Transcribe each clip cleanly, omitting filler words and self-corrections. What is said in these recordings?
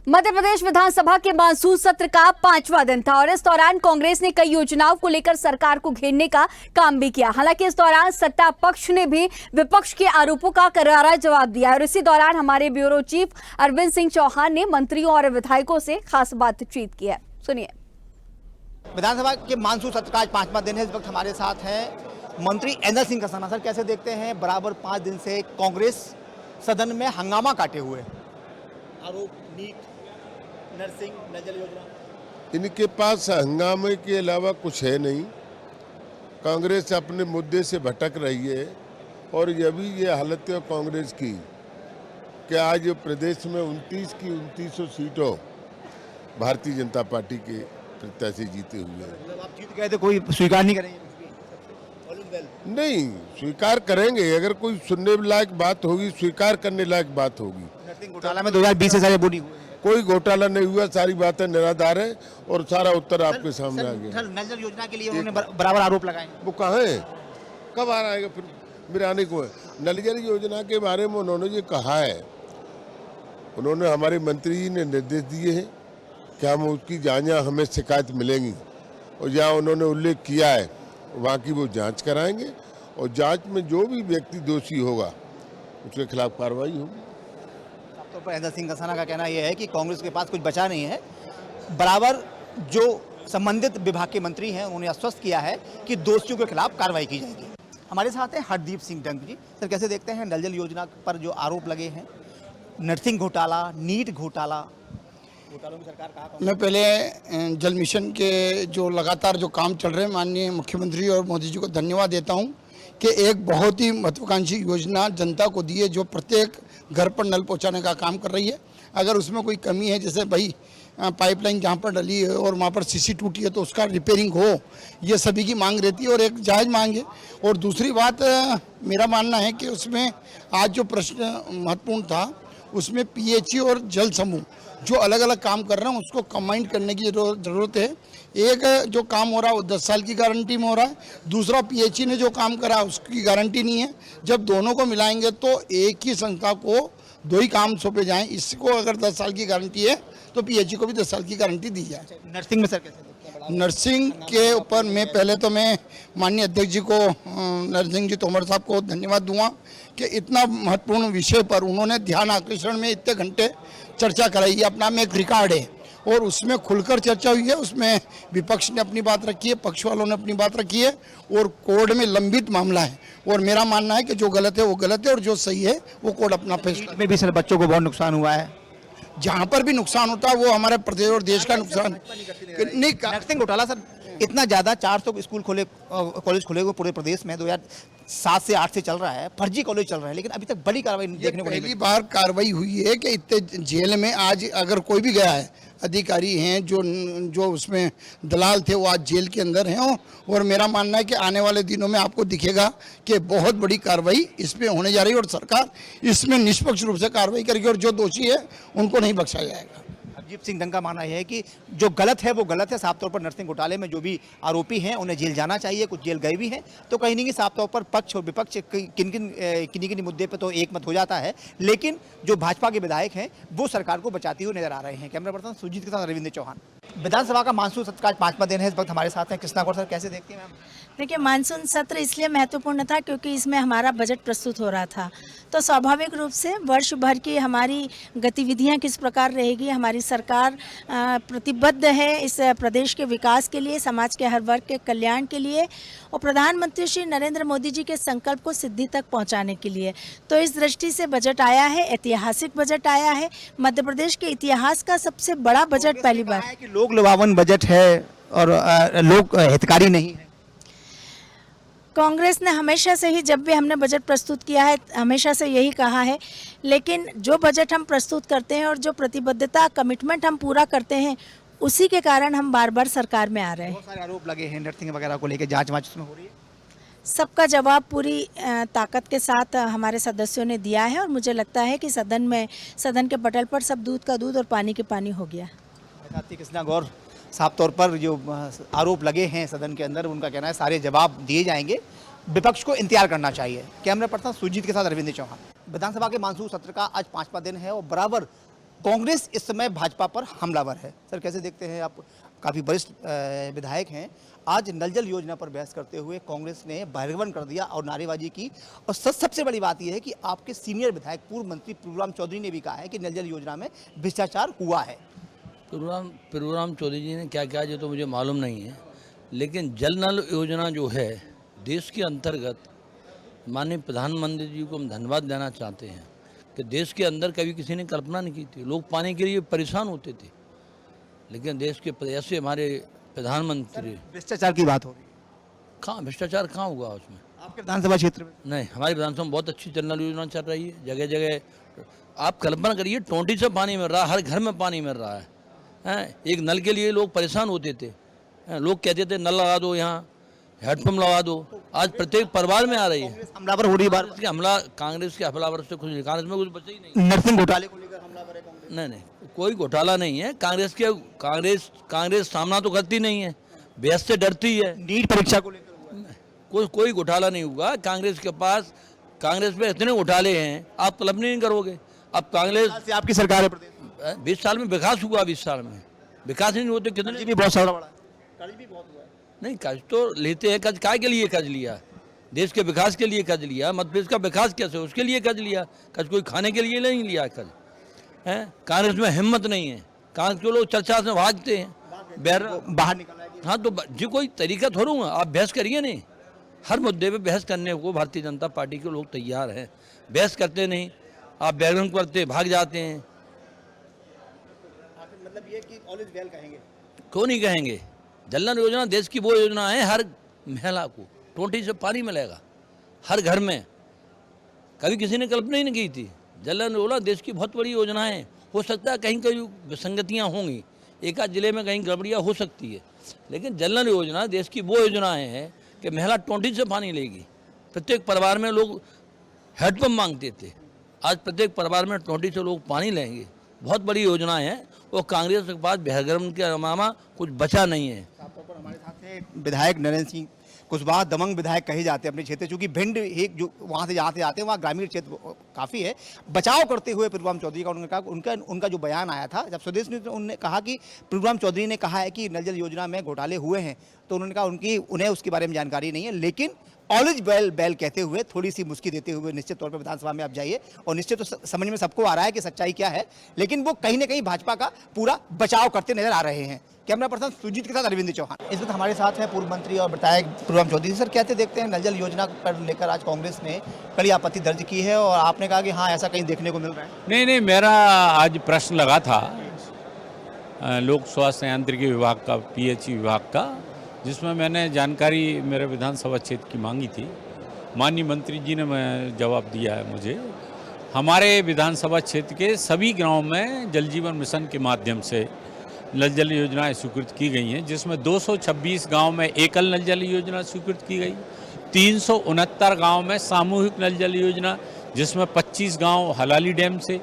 मध्य प्रदेश विधानसभा के मानसून सत्र का 5वां दिन था और इस दौरान कांग्रेस ने कई योजनाओं को लेकर सरकार को घेरने का काम भी किया। हालांकि इस दौरान सत्ता पक्ष ने भी विपक्ष के आरोपों का करारा जवाब दिया और इसी दौरान हमारे ब्यूरो चीफ अरविंद सिंह चौहान ने मंत्रियों और विधायकों से खास बातचीत की है। सुनिए। विधानसभा के मानसून सत्र का आज 5वां दिन है। इस वक्त हमारे साथ हैं मंत्री एंदर सिंह कसाना। सर, कैसे देखते हैं बराबर 5 दिन से कांग्रेस सदन में हंगामा काटे हुए, आरोप नीट, नर्सिंग, नजल योजना। इनके पास हंगामे के अलावा कुछ है नहीं। कांग्रेस अपने मुद्दे से भटक रही है और अभी ये हालत है कांग्रेस की कि आज प्रदेश में 29 की 2900 सीटों भारतीय जनता पार्टी के प्रत्याशी जीते हुए हैं। मतलब आप जीत गए तो कोई स्वीकार नहीं करेंगे? नहीं, स्वीकार करेंगे। अगर कोई सुनने लायक बात होगी, स्वीकार करने लायक बात होगी। नर्सिंग घोटाला में 2020 से सारे बोली हुए। कोई घोटाला नहीं हुआ, सारी बातें निराधार है और सारा उत्तर आपके सामने आ गया। नजल योजना के लिए उन्होंने बराबर आरोप लगाए। वो कहाँ है, कब आ रहा है? फिर मेरे आने को है। नल जल योजना के बारे में उन्होंने ये कहा है, उन्होंने हमारे मंत्री जी ने निर्देश दिए हैं कि हम उसकी जहाँ हमें शिकायत मिलेंगी और जहाँ उन्होंने उल्लेख किया है वहाँ की वो जांच कराएंगे और जांच में जो भी व्यक्ति दोषी होगा उसके खिलाफ कार्रवाई होगी। तो पर एंदर सिंह कसाना का कहना यह है कि कांग्रेस के पास कुछ बचा नहीं है। बराबर जो संबंधित विभाग के मंत्री हैं उन्होंने आश्वस्त किया है कि दोषियों के खिलाफ कार्रवाई की जाएगी। हमारे साथ हैं हरदीप सिंह डंग जी। सर, कैसे देखते हैं नल जल योजना पर जो आरोप लगे हैं, नर्सिंग घोटाला, नीट घोटालों की सरकार कहा? मैं पहले जल मिशन के जो लगातार जो काम चल रहे हैं, माननीय मुख्यमंत्री और मोदी जी को धन्यवाद देता हूं कि एक बहुत ही महत्वाकांक्षी योजना जनता को दी है जो प्रत्येक घर पर नल पहुंचाने का काम कर रही है। अगर उसमें कोई कमी है, जैसे भाई पाइपलाइन जहां पर डली है और वहां पर सीसी टूटी है तो उसका रिपेयरिंग हो, ये सभी की मांग रहती है और एक जायज़ मांग है। और दूसरी बात मेरा मानना है कि उसमें आज जो प्रश्न महत्वपूर्ण था उसमें पीएचई और जल समूह जो अलग अलग काम कर रहे हैं उसको कंबाइन करने की ज़रूरत है। एक जो काम हो रहा है वो 10 साल की गारंटी में हो रहा है, दूसरा पीएचई ने जो काम करा उसकी गारंटी नहीं है। जब दोनों को मिलाएंगे तो एक ही संस्था को 2 ही काम सौंपे जाएं। इसको अगर 10 साल की गारंटी है तो पीएचई को भी 10 साल की गारंटी दी जाए। नर्सिंग में सर कैसे? नर्सिंग के ऊपर मैं माननीय अध्यक्ष जी को, नरसिंह जी तोमर साहब को धन्यवाद दूंगा कि इतना महत्वपूर्ण विषय पर उन्होंने ध्यान आकर्षण में इतने घंटे चर्चा कराई। ये अपना में एक रिकॉर्ड है और उसमें खुलकर चर्चा हुई है। उसमें विपक्ष ने अपनी बात रखी है, पक्ष वालों ने अपनी बात रखी है और कोर्ट में लंबित मामला है और मेरा मानना है कि जो गलत है वो गलत है और जो सही है वो कोर्ट अपना फैसला। में भी सर बच्चों को बहुत नुकसान हुआ है। जहाँ पर भी नुकसान होता है वो हमारे प्रदेश और देश का नुकसान नहीं। नर्सिंग घोटाला सर इतना ज़्यादा, 400 स्कूल खोले, कॉलेज खोले हुए पूरे प्रदेश में 2007 से 8 से चल रहा है, फर्जी कॉलेज चल रहा है, लेकिन अभी तक बड़ी कार्रवाई देखने को नहीं मिली। पहली बार कार्रवाई हुई है कि इतने जेल में आज अगर कोई भी गया है, अधिकारी हैं जो उसमें दलाल थे वो आज जेल के अंदर हैं और मेरा मानना है कि आने वाले दिनों में आपको दिखेगा कि बहुत बड़ी कार्रवाई इसमें होने जा रही है और सरकार इसमें निष्पक्ष रूप से कार्रवाई करेगी और जो दोषी है उनको नहीं बख्शा जाएगा। हरदीप सिंह डंग का मानना यह है कि जो गलत है वो गलत है। साफ तौर पर नर्सिंग घोटाले में जो भी आरोपी हैं उन्हें जेल जाना चाहिए, कुछ जेल गए भी हैं, तो कहीं नहीं साफ तौर पर पक्ष और विपक्ष किन्हीं मुद्दे पर तो एक मत हो जाता है, लेकिन जो भाजपा के विधायक हैं वो सरकार को बचाते हुए नजर आ रहे हैं। कैमरा पर्सन सुजीत के साथ अरविंद चौहान। विधानसभा का मानसून सत्र का आज 5वां दिन है। इस वक्त हमारे साथ हैं कृष्णा गौर। सर, कैसे देखती हैं मैम? देखिए, मानसून सत्र इसलिए महत्वपूर्ण था क्योंकि इसमें हमारा बजट प्रस्तुत हो रहा था, तो स्वाभाविक रूप से वर्ष भर की हमारी गतिविधियां किस प्रकार रहेगी, हमारी सरकार प्रतिबद्ध है इस प्रदेश के विकास के लिए, समाज के हर वर्ग के कल्याण के लिए और प्रधानमंत्री श्री नरेंद्र मोदी जी के संकल्प को सिद्धि तक पहुंचाने के लिए। तो इस दृष्टि से बजट आया है, ऐतिहासिक बजट आया है। मध्य प्रदेश के इतिहास का सबसे बड़ा बजट पहली बार है कि लोक लुभावन बजट है और लोक हितकारी नहीं है। कांग्रेस ने हमेशा से ही, जब भी हमने बजट प्रस्तुत किया है, हमेशा से यही कहा है, लेकिन जो बजट हम प्रस्तुत करते हैं और जो प्रतिबद्धता, कमिटमेंट हम पूरा करते हैं, उसी के कारण हम बार बार सरकार में आ रहे हैं। बहुत सारे आरोप लगे हैं नर्सिंग वगैरह को लेकर, जांच उसमें हो रही है। सबका जवाब पूरी ताकत के साथ हमारे सदस्यों ने दिया है और मुझे लगता है कि सदन के पटल पर सब दूध का दूध और पानी के पानी हो गया। कृष्णा गौर, साफ तौर पर जो आरोप लगे हैं सदन के अंदर, उनका कहना है सारे जवाब दिए जाएंगे, विपक्ष को इंतजार करना चाहिए। कैमरा पर्सन सुजीत के साथ अरविंद चौहान। विधानसभा के मानसून सत्र का आज 5वां दिन है और बराबर कांग्रेस इस समय भाजपा पर हमलावर है। सर कैसे देखते हैं आप, काफ़ी वरिष्ठ विधायक हैं, आज नल जल योजना पर बहस करते हुए कांग्रेस ने बहिर्गमन कर दिया और नारेबाजी की। और सबसे बड़ी बात यह है कि आपके सीनियर विधायक पूर्व मंत्री प्रभुराम चौधरी ने भी कहा है कि नल जल योजना में भ्रष्टाचार हुआ है। प्रभुराम चौधरी जी ने क्या किया जो तो मुझे मालूम नहीं है, लेकिन जल नल योजना जो है देश के अंतर्गत माननीय प्रधानमंत्री जी को हम धन्यवाद देना चाहते हैं कि देश के अंदर कभी किसी ने कल्पना नहीं की थी। लोग पानी के लिए परेशान होते थे, लेकिन देश के ऐसे हमारे प्रधानमंत्री। भ्रष्टाचार की बात हो रही है, कहाँ भ्रष्टाचार कहाँ हुआ उसमें? आपके विधानसभा क्षेत्र में? नहीं, हमारी विधानसभा में बहुत अच्छी जल नल योजना चल रही है। जगह जगह आप कल्पना करिए, टोंटी से पानी मिल रहा है, हर घर में पानी मिल रहा है। एक नल के लिए लोग परेशान होते थे, लोग कहते थे नल लगा दो, यहाँ हेडपम्प लगा दो। आज प्रत्येक परिवार में आ रही है। हमलावर हो रही बार कांग्रेस के हमलावर से कुछ नहीं, कांग्रेस में कुछ बचा ही नहीं। नर्सिंग घोटाले को लेकर हमलावर है कांग्रेस? नहीं, कोई घोटाला नहीं है। कांग्रेस सामना तो करती नहीं है, बहस से डरती है। नीट परीक्षा को लेकर कोई घोटाला नहीं होगा कांग्रेस के पास। कांग्रेस पे इतने घोटाले हैं, आप कल्पना नहीं करोगे। अब कांग्रेस से आपकी सरकार है प्रदेश में, 20 साल में विकास हुआ, 20 साल में विकास नहीं होते कितने भी बहुत सारा बड़ा है, कर्ज भी बहुत हुआ है। नहीं, कर्ज तो लेते हैं। कर्ज काय के लिए कर्ज लिया? देश के विकास के लिए कर्ज लिया। मध्य प्रदेश का विकास कैसे, उसके लिए कर्ज लिया। कर्ज कोई खाने के लिए नहीं लिया कर्ज है। कांग्रेस में हिम्मत नहीं है, कांग्रेस के लोग चर्चा से भागते हैं, बाहर निकला है। हाँ, तो जी कोई तरीका थोड़ा आप बहस करिए नहीं। हर मुद्दे पे बहस करने को भारतीय जनता पार्टी के लोग तैयार हैं। बहस करते नहीं, आप बैगन करते भाग जाते हैं। मतलब ये कि ऑल इज वेल कहेंगे? क्यों नहीं कहेंगे? जल नल योजना देश की वो योजना है, हर महिला को टोंटी से पानी मिलेगा हर घर में। कभी किसी ने कल्पना ही नहीं की थी। जल नल योजना देश की बहुत बड़ी योजना है। हो सकता है कहीं कहीं विसंगतियाँ होंगी, एक आध जिले में कहीं गड़बड़ियाँ हो सकती है, लेकिन जल नल योजना देश की वो योजना है कि महिला टोंटी से पानी लेगी। प्रत्येक परिवार में लोग हेडपम्प मांगते थे, आज प्रत्येक परिवार में टोंटी से लोग पानी लेंगे। बहुत बड़ी योजना है, वो कांग्रेस के पास बहिर्गमन के अलावा कुछ बचा नहीं है। पर हमारे साथ है विधायक नरेंद्र सिंह कुशवाहा, दबंग विधायक कहे जाते हैं अपने क्षेत्र, चूंकि भिंड एक जो वहाँ से जहाँ से आते हैं वहाँ ग्रामीण क्षेत्र काफ़ी है। बचाव करते हुए प्रभुराम चौधरी का उन्होंने कहा, उनका जो बयान आया था जब स्वदेश न्यूज़ में, उन्होंने कहा कि प्रभुराम चौधरी ने कहा है कि नल जल योजना में घोटाले हुए हैं, तो उन्होंने कहा उन्हें उसके बारे में जानकारी नहीं है, लेकिन ऑल इज वेल कहते हुए थोड़ी सी मुस्की देते हुए निश्चित तौर पर विधानसभा में आप जाइए और निश्चित तो समझ में सबको आ रहा है कि सच्चाई क्या है, लेकिन वो कहीं ना कहीं भाजपा का पूरा बचाव करते नजर आ रहे हैं। कैमरा पर्सन सुजीत के साथ अरविंद चौहान। इस वक्त हमारे साथ हैं पूर्व मंत्री और विधायक प्रभुराम चौधरी। सर कैसे देखते हैं नल जल योजना पर लेकर आज कांग्रेस ने कड़ी आपत्ति दर्ज की है और आपने कहा कि हाँ ऐसा कहीं देखने को मिल रहा है? नहीं, मेरा आज प्रश्न लगा था लोक स्वास्थ्य यांत्रिकी विभाग का, PHE विभाग का, जिसमें मैंने जानकारी मेरे विधानसभा क्षेत्र की मांगी थी। माननीय मंत्री जी ने मैं जवाब दिया है मुझे। हमारे विधानसभा क्षेत्र के सभी गांवों में जल जीवन मिशन के माध्यम से नल जल योजनाएं स्वीकृत की गई हैं, जिसमें 226 गांव में एकल नल जल योजना स्वीकृत की गई, 369 गांव में सामूहिक नल जल योजना, जिसमें 25 गांव हलाली डैम से,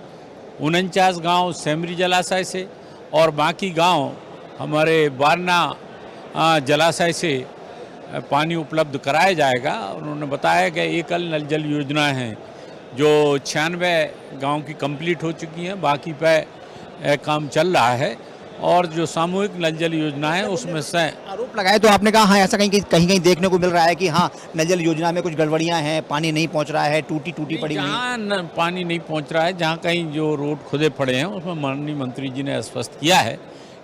49 गांव सेमरी जलाशय से और बाकी गांव हमारे बारना जलाशय से पानी उपलब्ध कराया जाएगा। उन्होंने बताया कि एकल नल जल योजना है जो 96 गांव की कंप्लीट हो चुकी हैं, बाकी पे काम चल रहा है। और जो सामूहिक नल जल योजना है उसमें से आरोप लगाए तो आपने कहा हाँ ऐसा कहीं देखने को मिल रहा है कि हाँ नल जल योजना में कुछ गड़बड़ियां हैं, पानी नहीं पहुंच रहा है, टूटी पड़ी हुई। जहाँ पानी नहीं पहुंच रहा है, जहाँ कहीं जो रोड खुदे पड़े हैं, उसमें माननीय मंत्री जी ने स्पष्ट किया है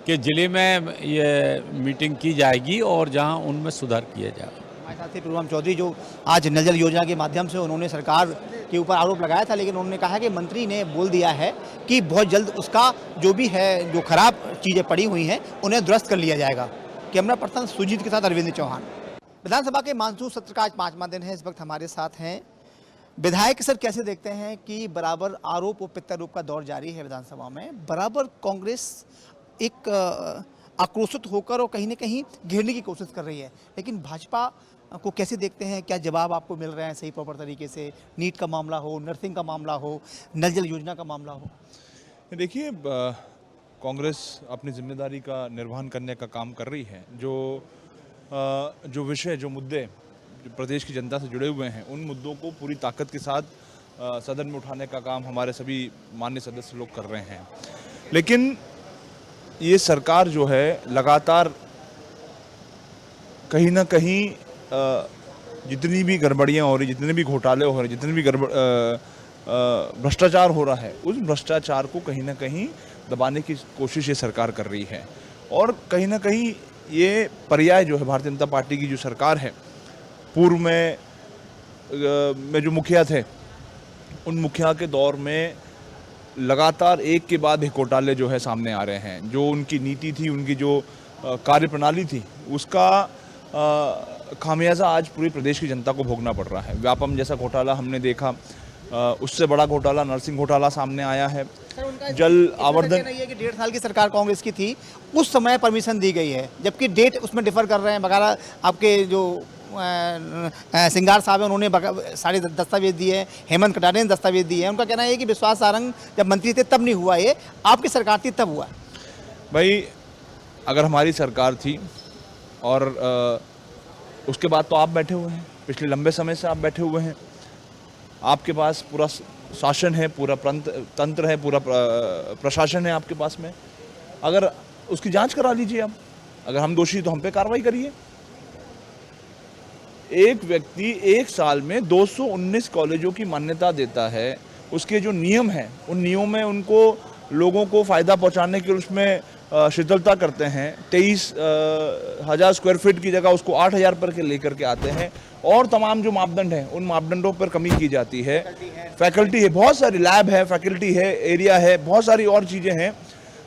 कि जिले में ये मीटिंग की जाएगी और जहाँ उनमें सुधार किया जाएगा। हमारे साथ ही प्रभुराम चौधरी जो आज नल जल योजना के माध्यम से उन्होंने सरकार के ऊपर आरोप लगाया था, लेकिन उन्होंने कहा कि मंत्री ने बोल दिया है कि बहुत जल्द उसका जो भी है, जो खराब चीज़ें पड़ी हुई हैं उन्हें दुरुस्त कर लिया जाएगा। कैमरा पर्सन सुजीत के साथ अरविंद चौहान। विधानसभा के मानसून सत्र का आज 5वां दिन है। इस वक्त हमारे साथ हैं विधायक। सर कैसे देखते हैं कि बराबर आरोप और प्रत्यारोप का दौर जारी है विधानसभा में, बराबर कांग्रेस एक आक्रोशित होकर और कहीं ना कहीं घेरने की कोशिश कर रही है, लेकिन भाजपा को कैसे देखते हैं? क्या जवाब आपको मिल रहे हैं सही प्रॉपर तरीके से? नीट का मामला हो, नर्सिंग का मामला हो, नल जल योजना का मामला हो। देखिए, कांग्रेस अपनी जिम्मेदारी का निर्वहन करने का काम कर रही है। जो विषय, जो मुद्दे जो प्रदेश की जनता से जुड़े हुए हैं, उन मुद्दों को पूरी ताकत के साथ सदन में उठाने का काम हमारे सभी माननीय सदस्य लोग कर रहे हैं। लेकिन ये सरकार जो है लगातार कहीं ना कहीं जितनी भी गड़बड़ियाँ हो रही, जितने भी घोटाले हो रहे, जितने भी भ्रष्टाचार हो रहा है, उस भ्रष्टाचार को कहीं ना कहीं दबाने की कोशिश ये सरकार कर रही है। और कहीं ना कहीं ये पर्याय जो है भारतीय जनता पार्टी की जो सरकार है, पूर्व में जो मुखिया थे, उन मुखिया के दौर में लगातार एक के बाद एक घोटाले जो है सामने आ रहे हैं। जो उनकी नीति थी, उनकी जो कार्यप्रणाली थी, उसका खामियाजा आज पूरी प्रदेश की जनता को भोगना पड़ रहा है। व्यापम जैसा घोटाला हमने देखा, उससे बड़ा घोटाला नरसिंह घोटाला सामने आया है। जल आवर्धन नहीं है कि 1.5 साल की सरकार कांग्रेस की थी, उस समय परमिशन दी गई है, जबकि डेट उसमें डिफर कर रहे हैं। बकायदा आपके जो सिंगार साहब हैं, उन्होंने सारे दस्तावेज दिए हैं, हेमंत कटारे ने दस्तावेज दिए हैं। उनका कहना है कि विश्वास सारंग जब मंत्री थे तब नहीं हुआ, ये आपकी सरकार थी तब हुआ। भाई अगर हमारी सरकार थी और उसके बाद तो आप बैठे हुए हैं, पिछले लंबे समय से आप बैठे हुए हैं, आपके पास पूरा शासन है, पूरा तंत्र है, पूरा प्रशासन है आपके पास में। अगर उसकी जांच करा लीजिए आप, अगर हम दोषी तो हम पे कार्रवाई करिए। एक व्यक्ति एक साल में 219 कॉलेजों की मान्यता देता है, उसके जो नियम हैं उन नियमों में उनको लोगों को फ़ायदा पहुंचाने के उसमें शिथिलता करते हैं। 23,000 स्क्वायर फीट की जगह उसको 8,000 पर के लेकर के आते हैं, और तमाम जो मापदंड हैं उन मापदंडों पर कमी की जाती है। फैकल्टी है, बहुत सारी लैब है, फैकल्टी है, एरिया है, बहुत सारी और चीज़ें हैं,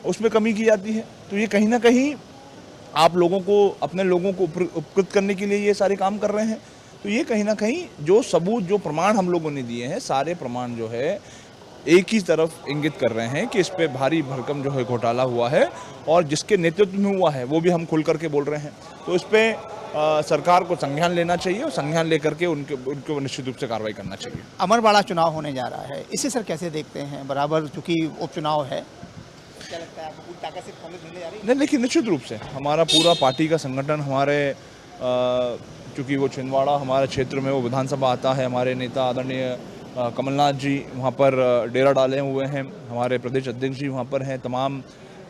उसमें कमी की जाती है। तो ये कहीं ना कहीं आप लोगों को, अपने लोगों को उपकृत करने के लिए ये सारे काम कर रहे हैं। तो ये कहीं ना कहीं जो सबूत, जो प्रमाण हम लोगों ने दिए हैं, सारे प्रमाण जो है एक ही तरफ इंगित कर रहे हैं कि इस पे भारी भरकम जो है घोटाला हुआ है, और जिसके नेतृत्व में हुआ है वो भी हम खुल करके बोल रहे हैं। तो इस पे सरकार को संज्ञान लेना चाहिए, और संज्ञान लेकर के उनको निश्चित रूप से कार्रवाई करना चाहिए। अमरवाड़ा चुनाव होने जा रहा है, इसे सर कैसे देखते हैं? बराबर चूंकि उपचुनाव है, क्या लगता है आपको पूरी ताकत से कांग्रेस मिलने जा रही है? नहीं, देखिए निश्चित रूप से हमारा पूरा पार्टी का संगठन, हमारे चूँकि वो छिंदवाड़ा हमारे क्षेत्र में वो विधानसभा आता है, हमारे नेता आदरणीय कमलनाथ जी वहाँ पर डेरा डाले हुए हैं, हमारे प्रदेश अध्यक्ष जी वहाँ पर हैं, तमाम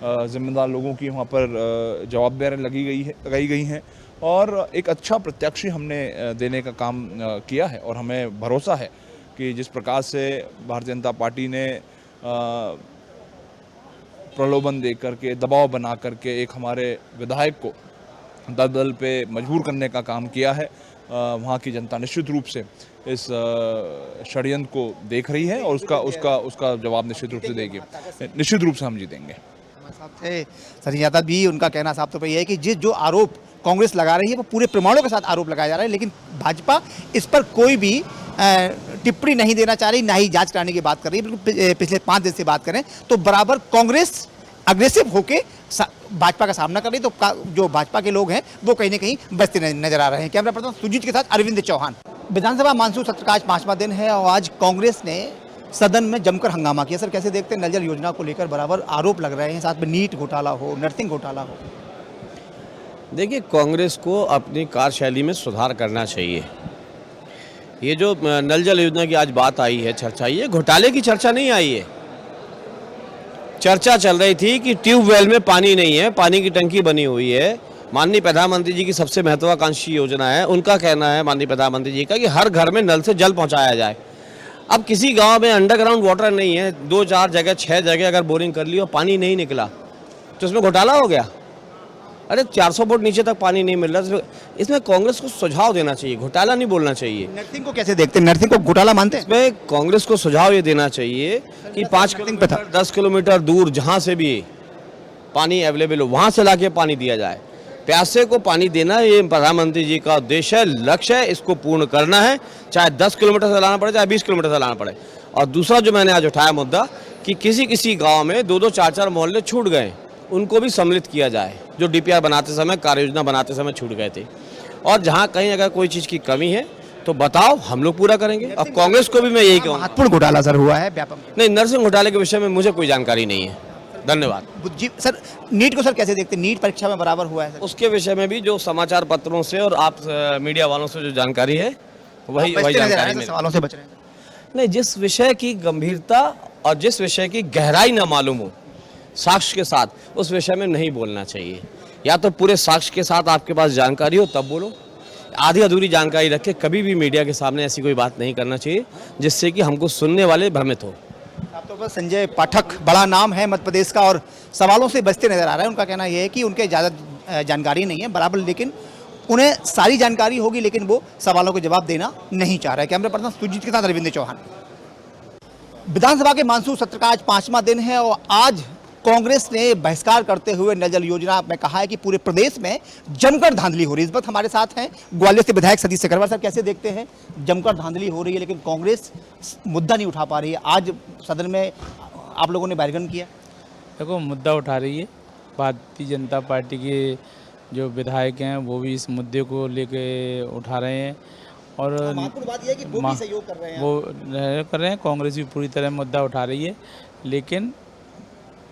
जिम्मेदार लोगों की वहाँ पर जवाबदारी लगाई गई हैं, और एक अच्छा प्रत्याशी हमने देने का काम किया है। और हमें भरोसा है कि जिस प्रकार से भारतीय जनता पार्टी ने प्रलोभन दे करके, दबाव बना करके एक हमारे विधायक को दल पे मजबूर करने का काम किया है, वहाँ की जनता निश्चित रूप से इस षड्यंत्र को देख रही है, और उसका जवाब निश्चित रूप से देगी। निश्चित रूप से हम जीतेंगे। संजय यादव भी, उनका कहना साफ तौर पर यह है कि जो आरोप कांग्रेस लगा रही है वो पूरे प्रमाणों के साथ आरोप लगाया जा रहा है, लेकिन भाजपा इस पर कोई भी टिप्पणी नहीं देना चाह रही, ना ही जांच कराने की बात कर रही है। बिल्कुल पिछले 5 दिन से बात करें तो बराबर कांग्रेस अग्रेसिव होके भाजपा का सामना कर रही, तो जो भाजपा के लोग हैं वो कहीं ना कहीं बचते नजर आ रहे हैं। कैमरा पर्सन सुजीत के साथ अरविंद चौहान। विधानसभा मानसून सत्र का आज 5वां दिन है, और आज कांग्रेस ने सदन में जमकर हंगामा किया। सर कैसे देखते हैं? नल जल योजना को लेकर बराबर आरोप लग रहे हैं, साथ में नीट घोटाला हो, नर्सिंग घोटाला हो। देखिए, कांग्रेस को अपनी कार्यशैली में सुधार करना चाहिए। ये जो नल जल योजना की आज बात आई है, चर्चा, ये घोटाले की चर्चा नहीं आई है। चर्चा चल रही थी कि ट्यूबवेल में पानी नहीं है, पानी की टंकी बनी हुई है। माननीय प्रधानमंत्री जी की सबसे महत्वाकांक्षी योजना है, उनका कहना है माननीय प्रधानमंत्री जी का कि हर घर में नल से जल पहुंचाया जाए। अब किसी गांव में अंडरग्राउंड वाटर नहीं है, 2-4 जगह 6 जगह अगर बोरिंग कर ली और पानी नहीं निकला तो इसमें घोटाला हो गया। अरे 400 फुट नीचे तक पानी नहीं मिल रहा, इसमें कांग्रेस को सुझाव देना चाहिए, घोटाला नहीं बोलना चाहिए। नर्सिंग को कैसे देखते हैं? नर्सिंग को घोटाला मानते हैं? इसमें कांग्रेस को सुझाव ये देना चाहिए कि 5 किलोमीटर 10 किलोमीटर दूर जहाँ से भी पानी अवेलेबल हो वहाँ से लाके पानी दिया जाए। प्यासे को पानी देना ये प्रधानमंत्री जी का उद्देश्य है, लक्ष्य है, इसको पूर्ण करना है, चाहे 10 किलोमीटर से लाना पड़े, चाहे 20 किलोमीटर से लाना पड़े। और दूसरा जो मैंने आज उठाया मुद्दा कि किसी गाँव में 2-2 4-4 मोहल्ले छूट गए, उनको भी सम्मिलित किया जाए, जो डीपीआर बनाते समय, कार्य योजना बनाते समय छूट गए थे। और जहाँ कहीं अगर कोई चीज़ की कमी है तो बताओ, हम लोग पूरा करेंगे। अब कांग्रेस को भी मैं यही कहूँगा। महत्वपूर्ण घोटाला सर हुआ है व्यापक? नहीं, नर्सिंग घोटाले के विषय में मुझे कोई जानकारी नहीं है। धन्यवाद जी सर। नीट को सर कैसे देखते हैं? नीट परीक्षा में बराबर हुआ है सर? उसके विषय में भी जो समाचार पत्रों से और आप मीडिया वालों से जो जानकारी है वही जानकारी है। सवालों से बच रहे हैं? नहीं, जिस विषय की गंभीरता और जिस विषय की गहराई ना मालूम हो, साक्ष्य के साथ उस विषय में नहीं बोलना चाहिए। या तो पूरे साक्ष्य के साथ आपके पास जानकारी हो तब बोलो, आधी अधूरी जानकारी रख के कभी भी मीडिया के सामने ऐसी कोई बात नहीं करना चाहिए जिससे कि हमको सुनने वाले भ्रमित हो। साफ तौर पर संजय पाठक बड़ा नाम है मध्य प्रदेश का और सवालों से बचते नजर आ रहा है। उनका कहना यह है कि उनके ज़्यादा जानकारी नहीं है बराबर, लेकिन उन्हें सारी जानकारी होगी, लेकिन वो सवालों के जवाब देना नहीं चाह रहे। कैमरा पर्सन सुजीत के साथ रविंद्र चौहान। विधानसभा के मानसून सत्र का आज 5वां दिन है और आज कांग्रेस ने बहिष्कार करते हुए नल जल योजना में कहा है कि पूरे प्रदेश में जमकर धांधली हो रही है। इस वक्त हमारे साथ हैं ग्वालियर से विधायक सतीश सिकरवार साहब। कैसे देखते हैं जमकर धांधली हो रही है लेकिन कांग्रेस मुद्दा नहीं उठा पा रही है? आज सदन में आप लोगों ने बैठक किया। देखो, मुद्दा उठा रही है भारतीय जनता पार्टी के जो विधायक हैं, वो भी इस मुद्दे को लेके उठा रहे हैं और महत्वपूर्ण बात यह है कि वो भी सहयोग कर रहे हैं। वो कर रहे हैं, कांग्रेस भी पूरी तरह मुद्दा उठा रही है, लेकिन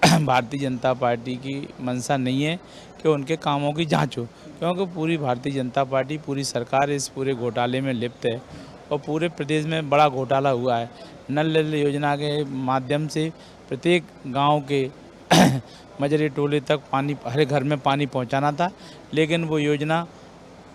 भारतीय जनता पार्टी की मंशा नहीं है कि उनके कामों की जांच हो, क्योंकि पूरी भारतीय जनता पार्टी, पूरी सरकार इस पूरे घोटाले में लिप्त है और पूरे प्रदेश में बड़ा घोटाला हुआ है। नल जल योजना के माध्यम से प्रत्येक गांव के मजरे टोले तक पानी, हर घर में पानी पहुंचाना था, लेकिन वो योजना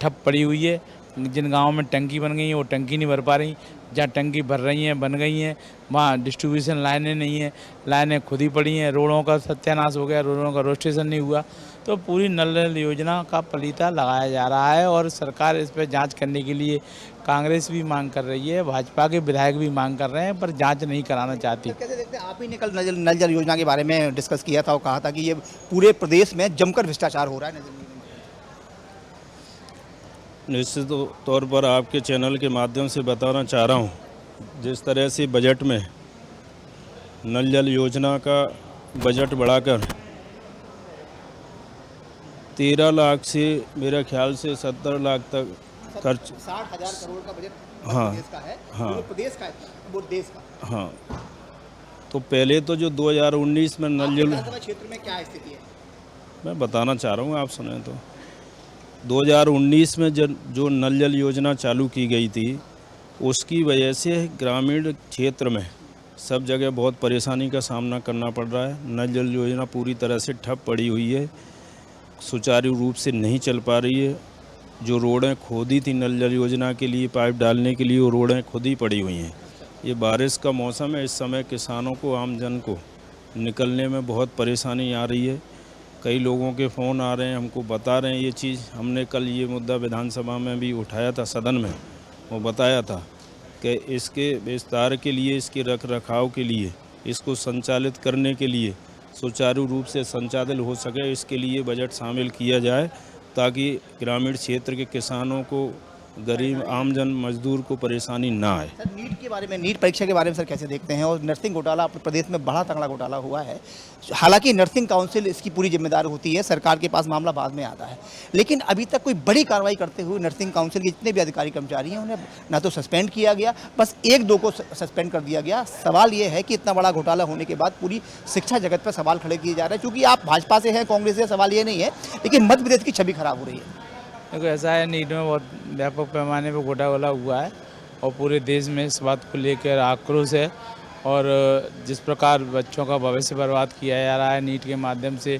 ठप पड़ी हुई है। जिन गाँव में टंकी बन गई है वो टंकी नहीं भर पा रही, जहाँ टंकी भर रही हैं बन गई हैं वहाँ डिस्ट्रीब्यूशन लाइनें नहीं हैं, लाइनें खुद ही पड़ी हैं, रोडों का सत्यानाश हो गया, रोडों का रोस्टेशन नहीं हुआ। तो पूरी नल जल योजना का पलीता लगाया जा रहा है और सरकार इस पर जांच करने के लिए कांग्रेस भी मांग कर रही है, भाजपा के विधायक भी मांग कर रहे हैं, पर जांच नहीं कराना चाहती। कैसे देखते हैं, आप ही ने कल नल जल योजना के बारे में डिस्कस किया था और कहा था कि ये पूरे प्रदेश में जमकर भ्रष्टाचार हो रहा है। निश्चित तौर पर आपके चैनल के माध्यम से बताना चाह रहा हूँ, जिस तरह से बजट में नल जल योजना का बजट बढ़ाकर 13 लाख से मेरे ख्याल से 70 लाख तक खर्च, 60,000 करोड़ का बजट हाँ, प्रदेश का है। हाँ, प्रदेश का है, वो देश का। हाँ, तो पहले तो जो 2019 में नल जल क्षेत्र में क्या स्थिति है मैं बताना चाह रहा हूँ, आप सुने तो 2019 में जो नल जल योजना चालू की गई थी उसकी वजह से ग्रामीण क्षेत्र में सब जगह बहुत परेशानी का सामना करना पड़ रहा है। नल जल योजना पूरी तरह से ठप पड़ी हुई है, सुचारू रूप से नहीं चल पा रही है। जो रोडें खोदी थी नल जल योजना के लिए पाइप डालने के लिए, वो रोडें खुद ही पड़ी हुई हैं। ये बारिश का मौसम है, इस समय किसानों को, आम जन को निकलने में बहुत परेशानी आ रही है। कई लोगों के फ़ोन आ रहे हैं, हमको बता रहे हैं ये चीज़। हमने कल ये मुद्दा विधानसभा में भी उठाया था, सदन में, वो बताया था कि इसके विस्तार के लिए, इसके रख रखाव के लिए, इसको संचालित करने के लिए, सुचारू रूप से संचालित हो सके, इसके लिए बजट शामिल किया जाए ताकि ग्रामीण क्षेत्र के किसानों को, गरीब आमजन मजदूर को परेशानी ना आए। सर, नीट के बारे में, नीट परीक्षा के बारे में सर कैसे देखते हैं? और नर्सिंग घोटाला अपने प्रदेश में बड़ा तगड़ा घोटाला हुआ है। हालांकि नर्सिंग काउंसिल इसकी पूरी जिम्मेदार होती है, सरकार के पास मामला बाद में आता है, लेकिन अभी तक कोई बड़ी कार्रवाई करते हुए नर्सिंग काउंसिल के जितने भी अधिकारी कर्मचारी हैं उन्हें ना तो सस्पेंड किया गया, बस 1-2 को सस्पेंड कर दिया गया। सवाल ये है कि इतना बड़ा घोटाला होने के बाद पूरी शिक्षा जगत पर सवाल खड़े किए जा रहे हैं। चूँकि आप भाजपा से हैं, कांग्रेस से, सवाल ये नहीं है, लेकिन मध्य प्रदेश की छवि खराब हो रही है। देखो, ऐसा है, नीट में बहुत व्यापक पैमाने पर घोटाला हुआ है और पूरे देश में इस बात को लेकर आक्रोश है। और जिस प्रकार बच्चों का भविष्य बर्बाद किया जा रहा है नीट के माध्यम से,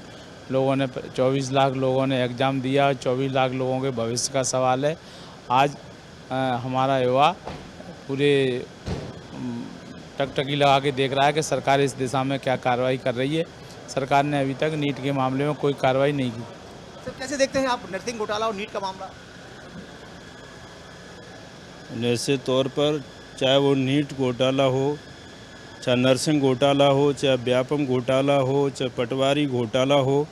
लोगों ने 24 लाख लोगों ने एग्ज़ाम दिया, 24 लाख लोगों के भविष्य का सवाल है। आज हमारा युवा पूरे टकटकी लगा के देख रहा है कि सरकार इस दिशा में क्या कार्रवाई कर रही है। सरकार ने अभी तक नीट के मामले में कोई कार्रवाई नहीं की। सर, कैसे देखते हैं आप नर्सिंग घोटाला और नीट का मामला? निश्चित तौर पर चाहे वो नीट घोटाला हो, चाहे नर्सिंग घोटाला हो, चाहे व्यापम घोटाला हो, चाहे पटवारी घोटाला हो,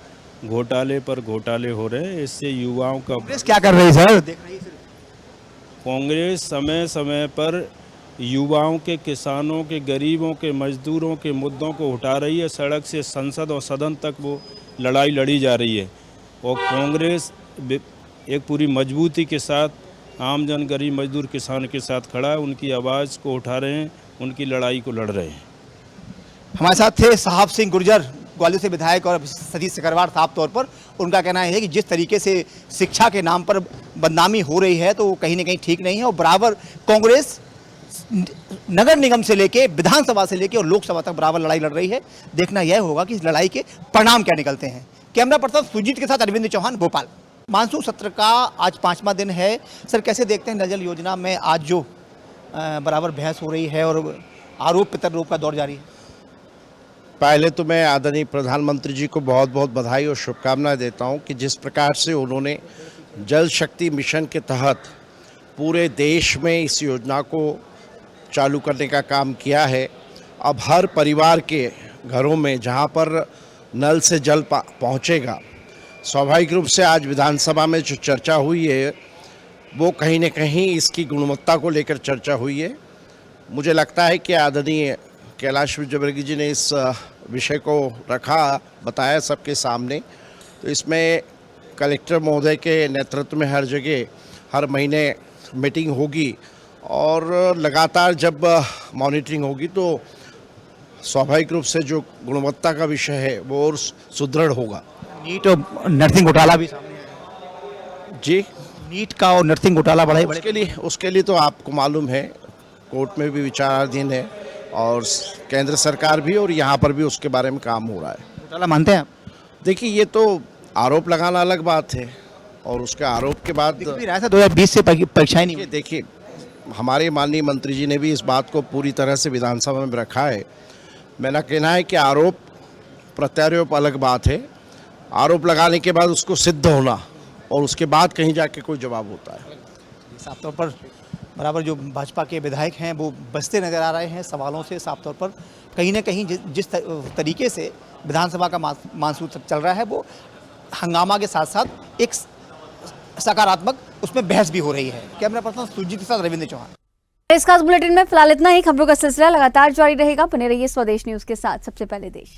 घोटाले पर घोटाले हो रहे हैं। इससे युवाओं का, कांग्रेस क्या कर रही है सर? देख रही है कांग्रेस समय समय पर युवाओं के, किसानों के, गरीबों के, मजदूरों के मुद्दों को उठा रही है। सड़क से संसद और सदन तक वो लड़ाई लड़ी जा रही है और कांग्रेस एक पूरी मजबूती के साथ आमजन, गरीब, मजदूर, किसान के साथ खड़ा है। उनकी आवाज़ को उठा रहे हैं, उनकी लड़ाई को लड़ रहे हैं। हमारे साथ थे साहब सिंह गुर्जर, ग्वालियर से विधायक, और सतीश सिकरवार। साफ तौर पर उनका कहना है कि जिस तरीके से शिक्षा के नाम पर बदनामी हो रही है तो वो कहीं ना कहीं ठीक नहीं है और बराबर कांग्रेस नगर निगम से लेके विधानसभा से लेके और लोकसभा तक बराबर लड़ाई लड़ रही है। देखना यह होगा कि इस लड़ाई के परिणाम क्या निकलते हैं। कैमरा पर्सन सुजीत के साथ अरविंद चौहान, भोपाल। मानसून सत्र का आज 5वां दिन है। सर, कैसे देखते हैं नल जल योजना में आज जो बराबर बहस हो रही है और आरोप प्रत्यारोप का दौर जारी है? पहले तो मैं आदरणीय प्रधानमंत्री जी को बहुत बहुत बधाई और शुभकामनाएं देता हूं कि जिस प्रकार से उन्होंने जल शक्ति मिशन के तहत पूरे देश में इस योजना को चालू करने का काम किया है। अब हर परिवार के घरों में जहां पर नल से जल पहुंचेगा, स्वाभाविक रूप से आज विधानसभा में जो चर्चा हुई है वो कहीं न कहीं इसकी गुणवत्ता को लेकर चर्चा हुई है। मुझे लगता है कि आदरणीय कैलाश विजयवर्गीय जी ने इस विषय को रखा, बताया सबके सामने। तो इसमें कलेक्टर महोदय के नेतृत्व में हर जगह हर महीने मीटिंग होगी और लगातार जब मॉनिटरिंग होगी तो स्वाभाविक रूप से जो गुणवत्ता का विषय है वो और सुदृढ़ होगा। नीट और नर्सिंग घोटाला भी सामने है जी, नीट का और नर्सिंग घोटाला बड़ा उसके लिए तो आपको मालूम है कोर्ट में भी विचाराधीन है और केंद्र सरकार भी और यहाँ पर भी उसके बारे में काम हो रहा है। घोटाला मानते हैं आप? देखिए, ये तो आरोप लगाना अलग बात है और उसके आरोप के बाद 2020 से परीक्षाएं नहीं हुई। देखिए, हमारे माननीय मंत्री जी ने भी इस बात को पूरी तरह से विधानसभा में रखा है। मेरा कहना है कि आरोप प्रत्यारोप अलग बात है। आरोप लगाने के बाद उसको सिद्ध होना और उसके बाद कहीं जाके कोई जवाब होता है। साफ तौर पर बराबर जो भाजपा के विधायक हैं वो बचते नजर आ रहे हैं सवालों से। साफ तौर पर कहीं ना कहीं जिस तरीके से विधानसभा का मानसून चल रहा है वो हंगामा के साथ साथ एक सकारात्मक उसमें बहस भी हो रही है। कैमरा पर्सन सुजीत के साथ रविंद्र चौहान। इस खास बुलेटिन में फिलहाल इतना ही। खबरों का सिलसिला लगातार जारी रहेगा। बने रहिए स्वदेश न्यूज के साथ। सबसे पहले देश।